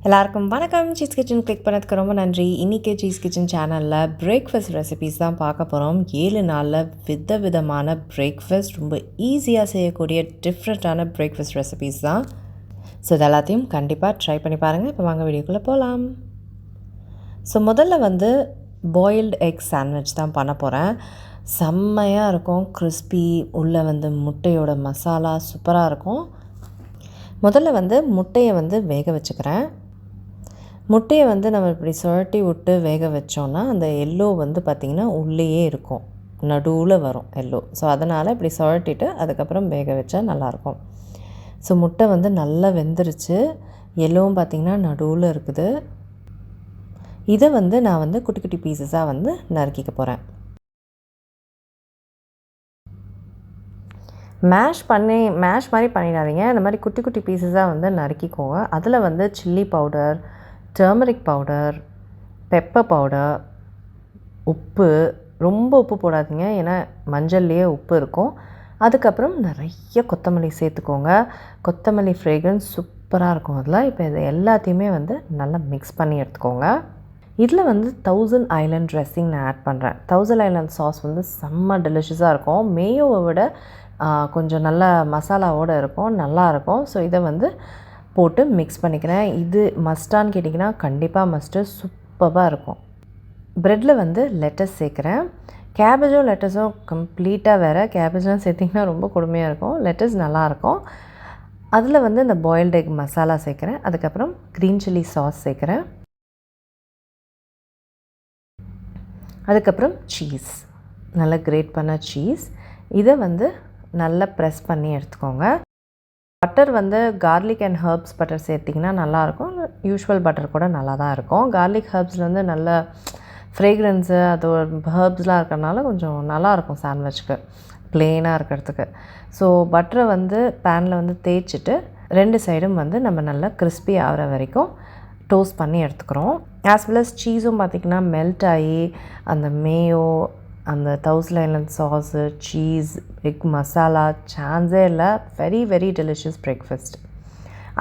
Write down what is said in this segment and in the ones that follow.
எல்லாருக்கும் வணக்கம். Cheese kitchen click பண்ணதுக்கு ரொம்ப நன்றி. இன்றைக்கி சீஸ் கிச்சன் சேனலில் பிரேக்ஃபாஸ்ட் ரெசிபீஸ் தான் பார்க்க போகிறோம். 7 நாளில் விதவிதமான பிரேக்ஃபாஸ்ட், ரொம்ப ஈஸியாக செய்யக்கூடிய டிஃப்ரெண்ட்டான பிரேக்ஃபாஸ்ட் ரெசிபீஸ் தான். ஸோ இது எல்லாத்தையும் கண்டிப்பாக ட்ரை பண்ணி பாருங்கள். இப்போ வாங்க வீடியோக்குள்ளே போகலாம். ஸோ முதல்ல பாயில்டு எக் சாண்ட்விச் தான் பண்ண போகிறேன். செம்மையாக இருக்கும், கிறிஸ்பி, உள்ளே முட்டையோட மசாலா சூப்பராக இருக்கும். முதல்ல முட்டையை வேக வச்சுக்கிறேன். முட்டையை நம்ம இப்படி சுழட்டி விட்டு வேக வச்சோன்னா அந்த எல்லோ பார்த்திங்கன்னா உள்ளேயே இருக்கும், நடுவில் வரும் எல்லோ. ஸோ அதனால் இப்படி சுழட்டிட்டு அதுக்கப்புறம் வேக வச்சா நல்லாயிருக்கும். ஸோ முட்டை நல்லா வெந்துருச்சு, எல்லோவும் நடுவில் இருக்குது. இதை நான் குட்டி குட்டி பீசஸாக நறுக்கிக்க போகிறேன். மேஷ் மாதிரி பண்ணிடாதீங்க. இந்த மாதிரி குட்டி குட்டி பீசஸாக நறுக்கிக்கோங்க. அதில் chilli powder, turmeric powder, pepper powder, உப்பு, ரொம்ப உப்பு போடாதீங்க, ஏன்னா மஞ்சள்லேயே உப்பு இருக்கும். அதுக்கப்புறம் நிறைய கொத்தமல்லி சேர்த்துக்கோங்க. கொத்தமல்லி ஃப்ரேக்ரன்ஸ் சூப்பராக இருக்கும் அதில். இப்போ இது எல்லாத்தையுமே நல்லா மிக்ஸ் பண்ணி எடுத்துக்கோங்க. இதில் 1000 ஐலண்ட் ட்ரெஸ்ஸிங் நான் ஆட் பண்ணுறேன். 1000 ஐலண்ட் சாஸ் செம்ம டெலிஷியஸாக இருக்கும். மேயோவை விட கொஞ்சம் நல்ல மசாலாவோடு இருக்கும், நல்லாயிருக்கும். ஸோ இதை போட்டு மிக்ஸ் பண்ணிக்கிறேன். இது மஸ்டான்னு கேட்டிங்கன்னா கண்டிப்பாக மஸ்ட்டு, சூப்பராக இருக்கும். ப்ரெட்டில் லெட்டஸ் சேர்க்குறேன். கேபேஜும் லெட்டஸும் கம்ப்ளீட்டாக வேறு. கேபேஜ்லாம் சேர்த்திங்கன்னா ரொம்ப கொடுமையாக இருக்கும், லெட்டஸ் நல்லாயிருக்கும். அதில் இந்த பாயில்டு எக் மசாலா சேர்க்குறேன். அதுக்கப்புறம் க்ரீன் சில்லி சாஸ் சேர்க்குறேன். அதுக்கப்புறம் சீஸ், நல்லா கிரேட் பண்ண சீஸ். இதை நல்லா ப்ரெஸ் பண்ணி எடுத்துக்கோங்க. Butter garlic and herbs butter சேர்த்திங்கன்னா நல்லாயிருக்கும். யூஷுவல் பட்டர் கூட நல்லா தான் இருக்கும். கார்லிக் ஹர்ப்ஸில் நல்ல ஃப்ரேக்ரன்ஸு, அது ஹர்ப்ஸ்லாம் இருக்கிறனால கொஞ்சம் நல்லாயிருக்கும் சாண்ட்விச்சுக்கு, ப்ளெயினாக இருக்கிறதுக்கு. ஸோ பட்டரை பேனில் தேய்ச்சிட்டு 2 சைடும் நம்ம நல்லா கிறிஸ்பி ஆகிற வரைக்கும் டோஸ்ட் பண்ணி எடுத்துக்கிறோம். ஆஸ் வெல் அஸ் சீஸும் பார்த்திங்கன்னா மெல்ட் ஆகி அந்த மேயோ, அந்த 1000 island sauce, cheese, egg masala, சான்ஸே இல்லை. Very very delicious breakfast.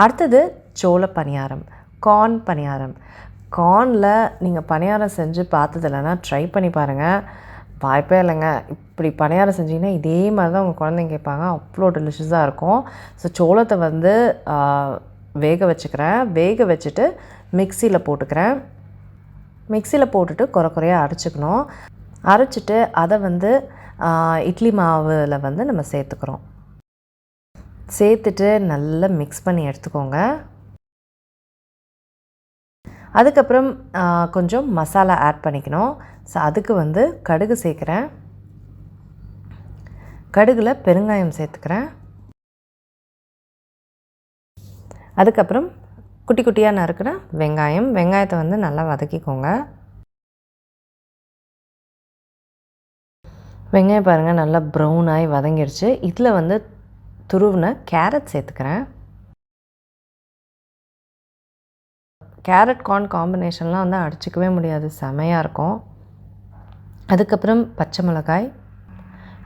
அடுத்தது சோள பணியாரம், கார்ன் பணியாரம். கார்னில் நீங்கள் பணியாரம் செஞ்சு பார்த்தது இல்லைன்னா ட்ரை பண்ணி பாருங்கள், வாய்ப்பே இல்லைங்க. இப்படி பணியாரம் செஞ்சிங்கன்னா இதே மாதிரி தான் உங்கள் குழந்தைங்க கேட்பாங்க, அவ்வளோ டெலிஷியஸாக இருக்கும். ஸோ சோளத்தை வேக வச்சுக்கிறேன். வேக வச்சுட்டு மிக்சியில் போட்டுக்கிறேன். மிக்சியில் போட்டுட்டு குறையாக அரைச்சிக்கணும். அரைச்சிட்டு அதை இட்லி மாவில் நம்ம சேர்த்துக்கிறோம். சேர்த்துட்டு நல்லா மிக்ஸ் பண்ணி எடுத்துக்கோங்க. அதுக்கப்புறம் கொஞ்சம் மசாலா ஆட் பண்ணிக்கணும். ஸோ அதுக்கு கடுகு சேர்க்குறேன். கடுகில் பெருங்காயம் சேர்த்துக்கிறேன். அதுக்கப்புறம் குட்டி குட்டியாக நறுக்கிற வெங்காயத்தை நல்லா வதக்கிக்கோங்க. வெங்காயம் பாருங்கள் நல்லா ப்ரௌன் ஆகி வதங்கிடுச்சு. இதில் துருவின கேரட் சேர்த்துக்கிறேன். கேரட் கார்ன் காம்பினேஷன்லாம் அடிச்சிக்கவே முடியாது, செமையாக இருக்கும். அதுக்கப்புறம் பச்சை மிளகாய்,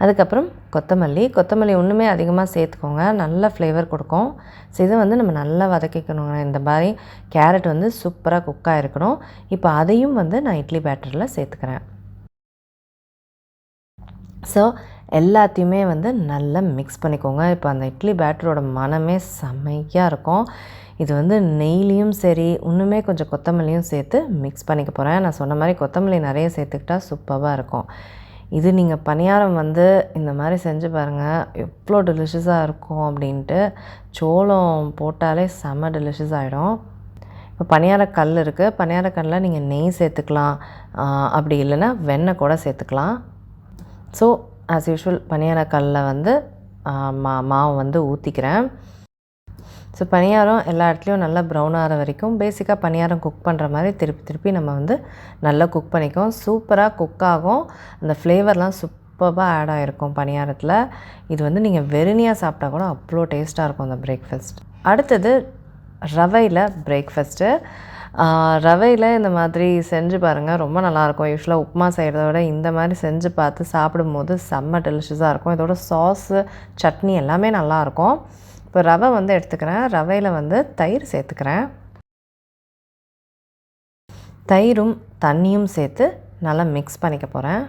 அதுக்கப்புறம் கொத்தமல்லி ஒன்றுமே அதிகமாக சேர்த்துக்கோங்க, நல்ல ஃப்ளேவர் கொடுக்கும். ஸோ இதை நம்ம நல்லா வதக்கிக்கணுங்க. இந்த மாதிரி கேரட் சூப்பராக குக்காக இருக்கணும். இப்போ அதையும் நான் இட்லி பேட்டரில் சேர்த்துக்கிறேன். ஸோ எல்லாத்தையுமே நல்லா மிக்ஸ் பண்ணிக்கோங்க. இப்போ அந்த இட்லி பேட்டரோட மனமே செம்மையாக இருக்கும். இது நெய்லியும் சரி, இன்னுமே கொஞ்சம் கொத்தமல்லியும் சேர்த்து மிக்ஸ் பண்ணிக்க போகிறேன். நான் சொன்ன மாதிரி கொத்தமல்லி நிறைய சேர்த்துக்கிட்டா சூப்பராக இருக்கும். இது நீங்கள் பணியாரம் இந்த மாதிரி செஞ்சு பாருங்கள், எவ்வளோ டெலிஷியஸாக இருக்கும் அப்படின்ட்டு. சோளம் போட்டாலே செம்ம டெலிஷியஸ் ஆகிடும். இப்போ பணியாரக்கல் இருக்குது, பணியாரக்கல்லில் நீங்கள் நெய் சேர்த்துக்கலாம், அப்படி இல்லைன்னா வெண்ணெய் கூட சேர்த்துக்கலாம். ஸோ ஆஸ் யூஷுவல் பணியாரக்கல்லில் மாவு ஊற்றிக்கிறேன். ஸோ பணியாரம் எல்லா இடத்துலையும் நல்லா ப்ரௌன் ஆகிற வரைக்கும், பேசிக்காக பணியாரம் குக் பண்ணுற மாதிரி திருப்பி நம்ம நல்லா குக் பண்ணிக்கோம். சூப்பராக குக் ஆகும். அந்த ஃப்ளேவர்லாம் சூப்பராக ஆட் ஆகிருக்கும் பணியாரத்தில். இது நீங்கள் வெறுனியாக சாப்பிட்டா கூட அவ்வளோ டேஸ்ட்டாக இருக்கும் அந்த பிரேக்ஃபாஸ்ட். அடுத்தது ரவையில் பிரேக்ஃபாஸ்ட்டு. ரவையில் இந்த மாதிரி செஞ்சு பாருங்கள், ரொம்ப நல்லாயிருக்கும். யூஸ்வலாக உப்புமா செய்கிறத விட இந்த மாதிரி செஞ்சு பார்த்து சாப்பிடும்போது செம்ம டெலிஷியஸாக இருக்கும். இதோட சாஸு, சட்னி எல்லாமே நல்லாயிருக்கும். இப்போ ரவை எடுத்துக்கிறேன். ரவையில் தயிர் சேர்த்துக்கிறேன். தயிரும் தண்ணியும் சேர்த்து நல்லா மிக்ஸ் பண்ணிக்க போகிறேன்.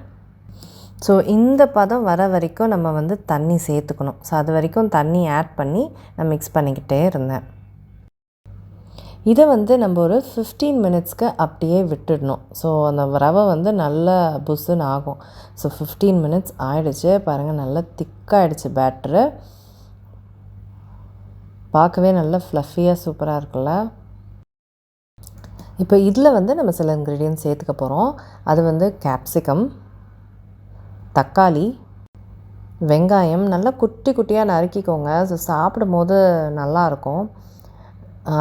ஸோ இந்த பதம் வர வரைக்கும் நம்ம வந்து தண்ணி சேர்த்துக்கணும். ஸோ அது வரைக்கும் தண்ணி ஆட் பண்ணி நான் மிக்ஸ் பண்ணிக்கிட்டே இருந்தேன். இதை வந்து நம்ம ஒரு 15 மினிட்ஸ்க்கு அப்படியே விட்டுடணும். ஸோ அந்த ரவை வந்து நல்லா புஸ்ஸுன்னு ஆகும். ஸோ 15 மினிட்ஸ் ஆகிடுச்சு. பாருங்கள், நல்லா திக்காகிடுச்சு பேட்டரு. பார்க்கவே நல்லா ஃப்ளஃபியாக சூப்பராக இருக்குல்ல. இப்போ இதில் வந்து நம்ம சில இன்க்ரீடியன்ட்ஸ் சேர்த்துக்க போகிறோம். அது வந்து கேப்சிகம், தக்காளி, வெங்காயம் நல்லா குட்டி குட்டியாக நறுக்கிக்கோங்க. ஸோ சாப்பிடும் போது நல்லாயிருக்கும்.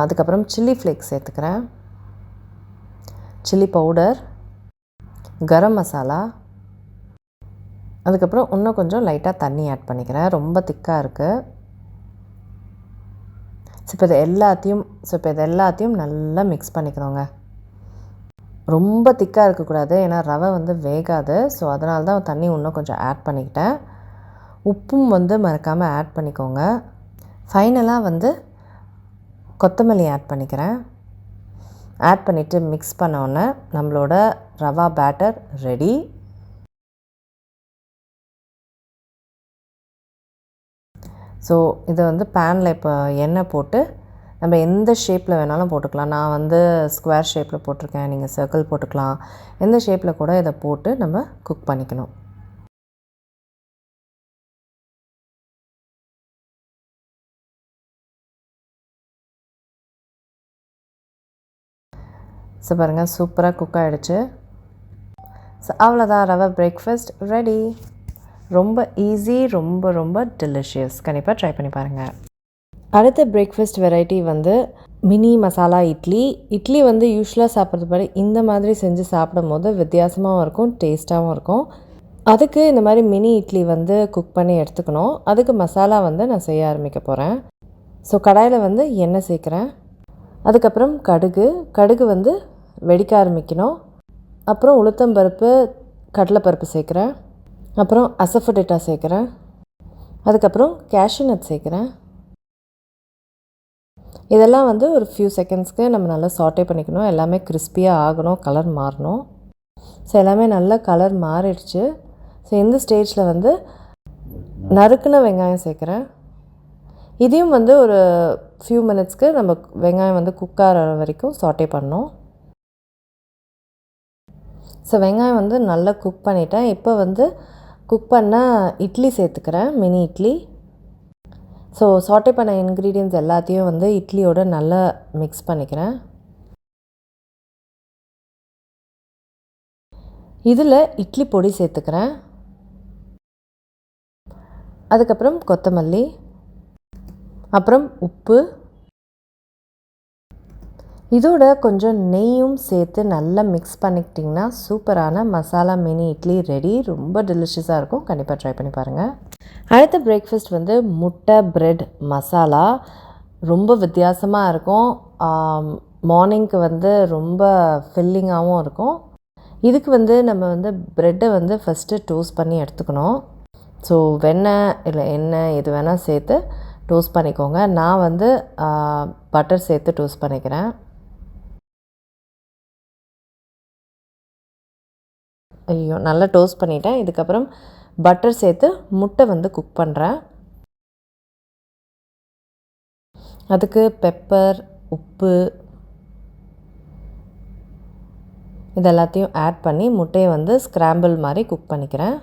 அதுக்கப்புறம் சில்லி ஃப்ளேக்ஸ் சேர்த்துக்கிறேன், சில்லி பவுடர், கரம் மசாலா, அதுக்கப்புறம் இன்னும் கொஞ்சம் லைட்டாக தண்ணி ஆட் பண்ணிக்கிறேன். ரொம்ப திக்காக இருக்குது. இப்போ இது எல்லாத்தையும் நல்லா மிக்ஸ் பண்ணிக்கிறோங்க. ரொம்ப திக்காக இருக்கக்கூடாது, ஏன்னா ரவை வந்து வேகாது. ஸோ அதனால தான் தண்ணி இன்னும் கொஞ்சம் ஆட் பண்ணிக்கிட்டேன். உப்பும் வந்து மறக்காமல் ஆட் பண்ணிக்கோங்க. ஃபைனலாக வந்து கொத்தமல்லி ஆட் பண்ணிக்கிறேன். ஆட் பண்ணிவிட்டு மிக்ஸ் பண்ணோன்னே நம்மளோட ரவா பேட்டர் ரெடி. ஸோ இதை வந்து பேனில் இப்போ எண்ணெய் போட்டு நம்ம எந்த ஷேப்பில் வேணாலும் போட்டுக்கலாம். நான் வந்து ஸ்கொயர் ஷேப்பில் போட்டிருக்கேன், நீங்கள் சர்க்கிள் போட்டுக்கலாம். எந்த ஷேப்பில் கூட இதை போட்டு நம்ம குக் பண்ணிக்கணும். ஸோ பாருங்கள், சூப்பராக குக் ஆகிடுச்சு. ஸோ அவ்வளோதான், ரவை பிரேக்ஃபாஸ்ட் ரெடி. ரொம்ப ஈஸி, ரொம்ப ரொம்ப டெலிஷியஸ். கண்டிப்பாக ட்ரை பண்ணி பாருங்கள். அடுத்த பிரேக்ஃபாஸ்ட் வெரைட்டி வந்து மினி மசாலா இட்லி. இட்லி வந்து யூஸ்வலாக சாப்பிட்றது மாதிரி இந்த மாதிரி செஞ்சு சாப்பிடும் போது வித்தியாசமாகவும் இருக்கும், டேஸ்ட்டாகவும் இருக்கும். அதுக்கு இந்த மாதிரி மினி இட்லி வந்து குக் பண்ணி எடுத்துக்கணும். அதுக்கு மசாலா வந்து நான் செய்ய ஆரம்பிக்க போகிறேன். ஸோ கடாயில் வந்து எண்ணெய் சேர்க்குறேன். அதுக்கப்புறம் கடுகு வந்து வெடிக்க ஆரம்பிக்கணும். அப்புறம் உளுத்தம்பருப்பு, கடலைப்பருப்பு சேர்க்குறேன். அப்புறம் அசஃபோடிட்டா சேர்க்குறேன். அதுக்கப்புறம் கேஷ்யூ நட் சேர்க்குறேன். இதெல்லாம் வந்து ஒரு ஃபியூ செகண்ட்ஸ்க்கு நம்ம நல்லா சாட்டே பண்ணிக்கணும். எல்லாமே கிறிஸ்பியாக ஆகணும், கலர் மாறணும். ஸோ எல்லாமே நல்லா கலர் மாறிடுச்சு. ஸோ இந்த ஸ்டேஜில் வந்து நறுக்குன வெங்காயம் சேர்க்குறேன். இதையும் வந்து ஒரு ஃபியூ மினிட்ஸ்க்கு நம்ம வெங்காயம் வந்து குக் ஆகிற வரைக்கும் சாட்டே பண்ணணும். ஸோ வெங்காயம் வந்து நல்லா குக் பண்ணிட்டேன். இப்போ வந்து குக் பண்ண இட்லி சேர்த்துக்கிறேன், மினி இட்லி. ஸோ சாட்டே பண்ண இன்க்ரீடியன்ட்ஸ் எல்லாத்தையும் வந்து இட்லியோடு நல்லா மிக்ஸ் பண்ணிக்கிறேன். இதில் இட்லி பொடி சேர்த்துக்கிறேன். அதுக்கப்புறம் கொத்தமல்லி, அப்புறம் உப்பு, இதோட கொஞ்சம் நெய்யும் சேர்த்து நல்லா மிக்ஸ் பண்ணிக்கிட்டிங்கன்னா சூப்பரான மசாலா மினி இட்லி ரெடி. ரொம்ப டெலிஷியஸாக இருக்கும். கண்டிப்பாக ட்ரை பண்ணி பாருங்கள். அடுத்த பிரேக்ஃபாஸ்ட் வந்து முட்டை பிரெட் மசாலா. ரொம்ப வித்தியாசமாக இருக்கும். மார்னிங்க்கு வந்து ரொம்ப ஃபில்லிங்காகவும் இருக்கும். இதுக்கு வந்து நம்ம வந்து ப்ரெட்டை வந்து ஃபஸ்ட்டு டோஸ்ட் பண்ணி எடுத்துக்கணும். ஸோ வெண்ணெய் இல்லை எண்ணெய் எது வேணால் சேர்த்து டோஸ்ட் பண்ணிக்கோங்க. நான் வந்து பட்டர் சேர்த்து டோஸ்ட் பண்ணிக்கிறேன். ஐயோ, நல்லா டோஸ்ட் பண்ணிட்டேன். இதுக்கப்புறம் பட்டர் சேர்த்து முட்டை வந்து குக் பண்ணுறேன். அதுக்கு பெப்பர், உப்பு இது எல்லாத்தையும் ஆட் பண்ணி முட்டையை வந்து ஸ்க்ராம்பிள் மாதிரி குக் பண்ணிக்கிறேன்.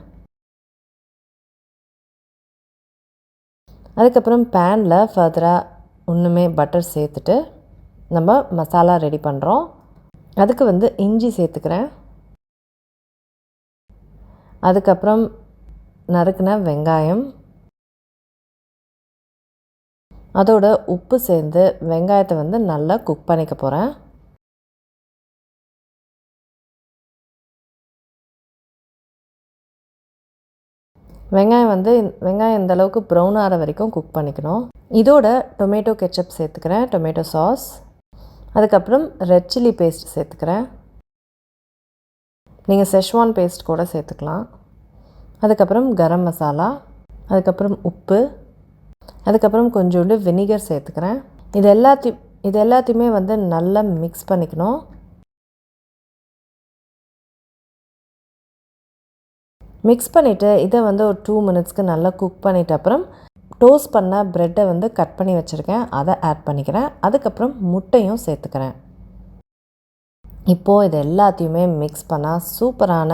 அதுக்கப்புறம் பேனில் ஃபர்தராக இன்னுமே பட்டர் சேர்த்துட்டு நம்ம மசாலா ரெடி பண்ணுறோம். அதுக்கு வந்து இஞ்சி சேர்த்துக்கிறேன். அதுக்கப்புறம் நறுக்குன வெங்காயம், அதோட உப்பு சேர்ந்து வெங்காயத்தை வந்து நல்லா குக் பண்ணிக்க போகிறேன். வெங்காயம் இந்த அளவுக்கு ப்ரௌன் ஆகிற வரைக்கும் குக் பண்ணிக்கணும். இதோட டொமேட்டோ கெச்சப் சேர்த்துக்கிறேன், டொமேட்டோ சாஸ். அதுக்கப்புறம் ரெட் சில்லி பேஸ்ட் சேர்த்துக்கிறேன். நீங்கள் செஷ்வான் பேஸ்ட் கூட சேர்த்துக்கலாம். அதுக்கப்புறம் கரம் மசாலா, அதுக்கப்புறம் உப்பு, அதுக்கப்புறம் கொஞ்சோண்டு வினிகர் சேர்த்துக்கிறேன். இது எல்லாத்தையுமே வந்து நல்லா மிக்ஸ் பண்ணிக்கணும். மிக்ஸ் பண்ணிவிட்டு இதை வந்து ஒரு 2 மினிட்ஸ்க்கு நல்லா குக் பண்ணிவிட்டு அப்புறம் டோஸ்ட் பண்ண ப்ரெட்டை வந்து கட் பண்ணி வச்சுருக்கேன், அதை ஆட் பண்ணிக்கிறேன். அதுக்கப்புறம் முட்டையும் சேர்த்துக்கிறேன். இப்போது இது எல்லாத்தையுமே மிக்ஸ் பண்ணால் சூப்பரான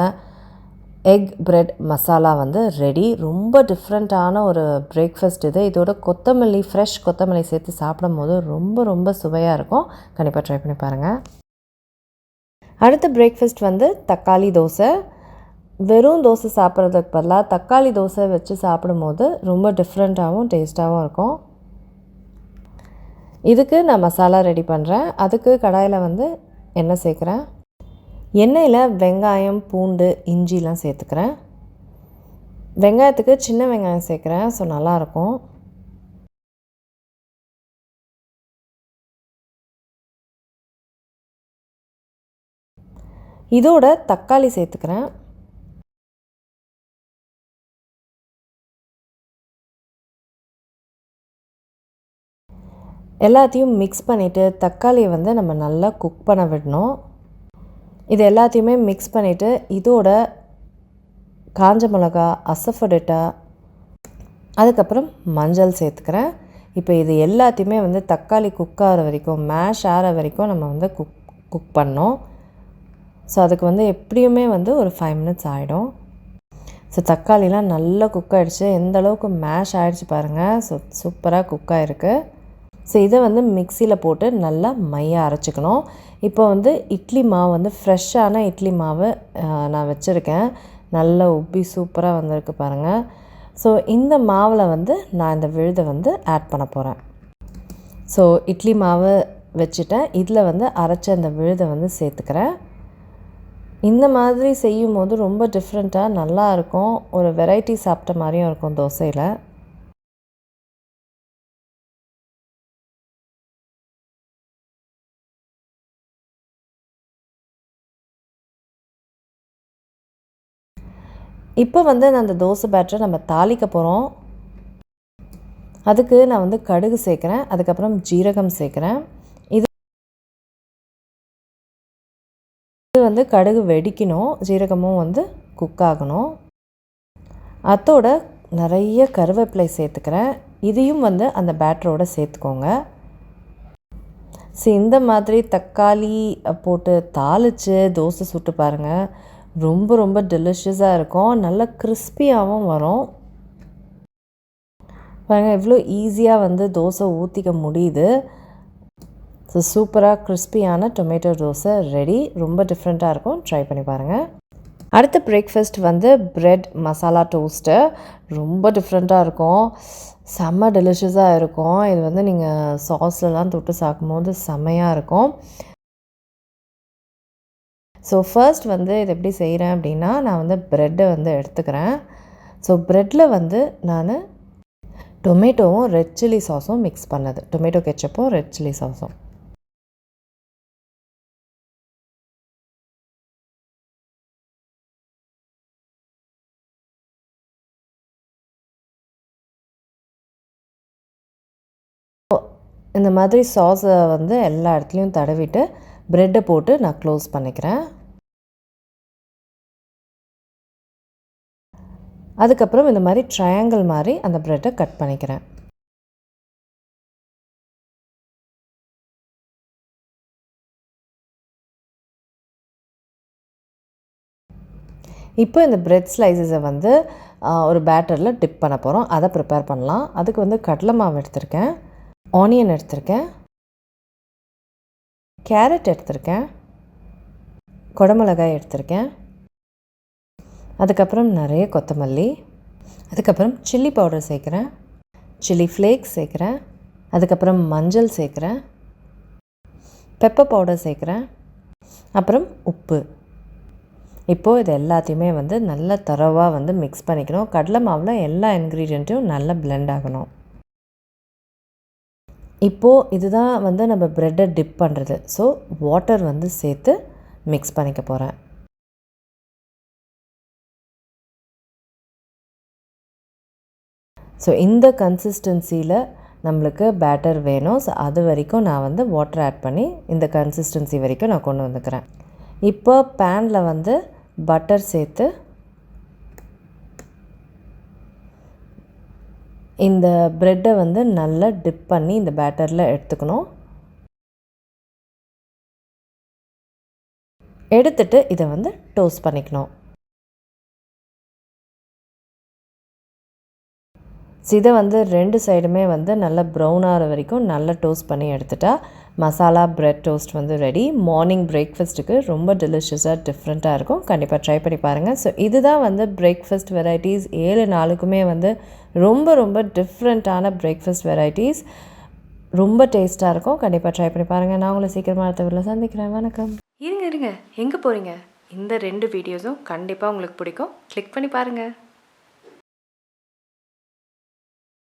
எக் பிரெட் மசாலா வந்து ரெடி. ரொம்ப டிஃப்ரெண்ட்டான ஒரு பிரேக்ஃபாஸ்ட் இது. இதோட கொத்தமல்லி, ஃப்ரெஷ் கொத்தமல்லி சேர்த்து சாப்பிடும்போது ரொம்ப ரொம்ப சுவையாக இருக்கும். கண்டிப்பாக ட்ரை பண்ணி பாருங்கள். அடுத்த பிரேக்ஃபாஸ்ட் வந்து தக்காளி தோசை. வெறும் தோசை சாப்பிட்றதுக்கு பதிலாக தக்காளி தோசை வச்சு சாப்பிடும்போது ரொம்ப டிஃப்ரெண்ட்டாகவும் டேஸ்ட்டாகவும் இருக்கும். இதுக்கு நான் மசாலா ரெடி பண்ணுறேன். அதுக்கு கடாயில் வந்து எண்ணெய் சேர்க்குறேன். எண்ணெயில் வெங்காயம், பூண்டு, இஞ்சிலாம் சேர்த்துக்கிறேன். வெங்காயத்துக்கு சின்ன வெங்காயம் சேர்க்குறேன், ஸோ நல்லாயிருக்கும். இதோட தக்காளி சேர்த்துக்கிறேன். எல்லாத்தையும் மிக்ஸ் பண்ணிவிட்டு தக்காளியை வந்து நம்ம நல்லா குக் பண்ண விடணும். இது எல்லாத்தையுமே மிக்ஸ் பண்ணிவிட்டு இதோட காஞ்ச மிளகா, அசஃபோடிட்டா, அதுக்கப்புறம் மஞ்சள் சேர்த்துக்கிறேன். இப்போ இது எல்லாத்தையுமே வந்து தக்காளி குக் ஆகிற வரைக்கும், மேஷ் ஆகிற வரைக்கும் நம்ம வந்து குக் பண்ணோம். ஸோ அதுக்கு வந்து எப்படியுமே வந்து ஒரு 5 மினிட்ஸ் ஆகிடும். ஸோ தக்காளிலாம் நல்லா குக் ஆகிடுச்சு. எந்த அளவுக்கு மேஷ் ஆகிடுச்சு பாருங்கள். ஸோ சூப்பராக குக் ஆகிருக்கு. ஸோ இதை வந்து மிக்சியில் போட்டு நல்லா மையாக அரைச்சிக்கணும். இப்போ வந்து இட்லி மாவு வந்து ஃப்ரெஷ்ஷான இட்லி மாவு நான் வச்சுருக்கேன். நல்லா உப்பி சூப்பராக வந்திருக்கு பாருங்கள். ஸோ இந்த மாவில் வந்து நான் இந்த விழுதை வந்து ஆட் பண்ண போகிறேன். ஸோ இட்லி மாவு வச்சுட்டேன். இதில் வந்து அரைச்ச அந்த விழுதை வந்து சேர்த்துக்கிறேன். இந்த மாதிரி செய்யும் போது ரொம்ப டிஃப்ரெண்ட்டாக நல்லாயிருக்கும். ஒரு வெரைட்டி சாப்பிட்ட மாதிரியும் இருக்கும் தோசையில். இப்போ வந்து நான் அந்த தோசை பேட்டரை நம்ம தாளிக்க போகிறோம். அதுக்கு நான் வந்து கடுகு சேர்க்குறேன், அதுக்கப்புறம் ஜீரகம் சேர்க்குறேன். இது வந்து கடுகு வெடிக்கணும், ஜீரகமும் வந்து குக் ஆகணும். அதோட நிறைய கருவேப்பிலை சேர்த்துக்கிறேன். இதையும் வந்து அந்த பேட்டரோடு சேர்த்துக்கோங்க. இந்த மாதிரி தக்காளி போட்டு தாளித்து தோசை சுட்டு பாருங்கள். ரொம்ப ரொம்ப டெலிஷியஸாக இருக்கும். நல்லா கிறிஸ்பியாகவும் வரும். பாருங்கள் எவ்வளோ ஈஸியாக வந்து தோசை ஊற்றிக்க முடியுது. ஸோ சூப்பராக கிறிஸ்பியான டொமேட்டோ தோசை ரெடி. ரொம்ப டிஃப்ரெண்ட்டாக இருக்கும். ட்ரை பண்ணி பாருங்கள். அடுத்த பிரேக்ஃபாஸ்ட் வந்து பிரெட் மசாலா டோஸ்ட்டு. ரொம்ப டிஃப்ரெண்ட்டாக இருக்கும். செம்ம டெலிஷியஸாக இருக்கும். இது வந்து நீங்கள் சாஸ்லலாம் தொட்டு சாப்பிடும்போது செம்மையாக இருக்கும். ஸோ ஃபர்ஸ்ட் வந்து இது எப்படி செய்கிறேன் அப்படின்னா, நான் வந்து ப்ரெட்டை வந்து எடுத்துக்கிறேன். ஸோ ப்ரெட்டில் வந்து நான் டொமேட்டோவும் ரெட் சில்லி சாஸும் மிக்ஸ் பண்ணது. டொமேட்டோ கெச்சப்பும் ரெட் சில்லி சாஸும். இந்த மாதிரி சாஸை வந்து எல்லா இடத்துலையும் தடவிட்டு ப்ரெட்டை போட்டு நான் க்ளோஸ் பண்ணிக்கிறேன். அதுக்கப்புறம் இந்த மாதிரி ட்ரையாங்கிள் மாதிரி அந்த ப்ரெட்டை கட் பண்ணிக்கிறேன். இப்போ இந்த ப்ரெட் ஸ்லைசஸை வந்து ஒரு பேட்டரில் டிப் பண்ண போகிறோம். அதை ப்ரிப்பேர் பண்ணலாம். அதுக்கு வந்து கடலை மாவு எடுத்திருக்கேன், ஆனியன் எடுத்திருக்கேன், கேரட் எடுத்திருக்கேன், குடமிளகாய் எடுத்திருக்கேன், அதுக்கப்புறம் நிறைய கொத்தமல்லி, அதுக்கப்புறம் சில்லி பவுடர் சேர்க்குறேன், சில்லி ஃப்ளேக்ஸ் சேர்க்குறேன், அதுக்கப்புறம் மஞ்சள் சேர்க்குறேன், பெப்பர் பவுடர் சேர்க்குறேன், அப்புறம் உப்பு. இப்போது இது எல்லாத்தையுமே வந்து நல்லா தரவாக வந்து மிக்ஸ் பண்ணிக்கணும். கடலை மாவில் எல்லா இன்க்ரீடியண்ட்டையும் நல்லா பிளெண்ட் ஆகணும். இப்போது இதுதான் வந்து நம்ம ப்ரெட்டை டிப் பண்ணுறது. ஸோ வாட்டர் வந்து சேர்த்து மிக்ஸ் பண்ணிக்க போகிறேன். ஸோ இந்த கன்சிஸ்டன்சியில் நம்மளுக்கு பேட்டர் வேணும். ஸோ அது வரைக்கும் நான் வந்து வாட்டர் ஆட் பண்ணி இந்த கன்சிஸ்டன்சி வரைக்கும் நான் கொண்டு வந்துக்கிறேன். இப்போ பேனில் வந்து பட்டர் சேர்த்து இந்த ப்ரெட்டை வந்து நல்லா டிப் பண்ணி இந்த பேட்டரில் எடுத்துக்கணும். எடுத்துட்டு இதை வந்து டோஸ்ட் பண்ணிக்கணும். இதை வந்து 2 சைடுமே வந்து நல்லா ப்ரௌன் ஆகிற வரைக்கும் நல்லா டோஸ்ட் பண்ணி எடுத்துட்டா மசாலா பிரெட் டோஸ்ட் வந்து ரெடி. மார்னிங் பிரேக்ஃபாஸ்ட்டுக்கு ரொம்ப டெலிஷியஸாக டிஃப்ரெண்ட்டாக இருக்கும். கண்டிப்பாக ட்ரை பண்ணி பாருங்கள். ஸோ இதுதான் வந்து பிரேக்ஃபாஸ்ட் வெரைட்டிஸ். 7 நாளுக்குமே வந்து ரொம்ப ரொம்ப டிஃப்ரெண்ட்டான பிரேக்ஃபாஸ்ட் வெரைட்டிஸ். ரொம்ப டேஸ்ட்டாக இருக்கும். கண்டிப்பாக ட்ரை பண்ணி பாருங்கள். நான் உங்களை சீக்கிரமாக அடுத்த வீடியோவில் சந்திக்கிறேன். வணக்கம். இருங்க எங்கே போகிறீங்க? இந்த 2 வீடியோஸும் கண்டிப்பாக உங்களுக்கு பிடிக்கும். கிளிக் பண்ணி பாருங்கள்.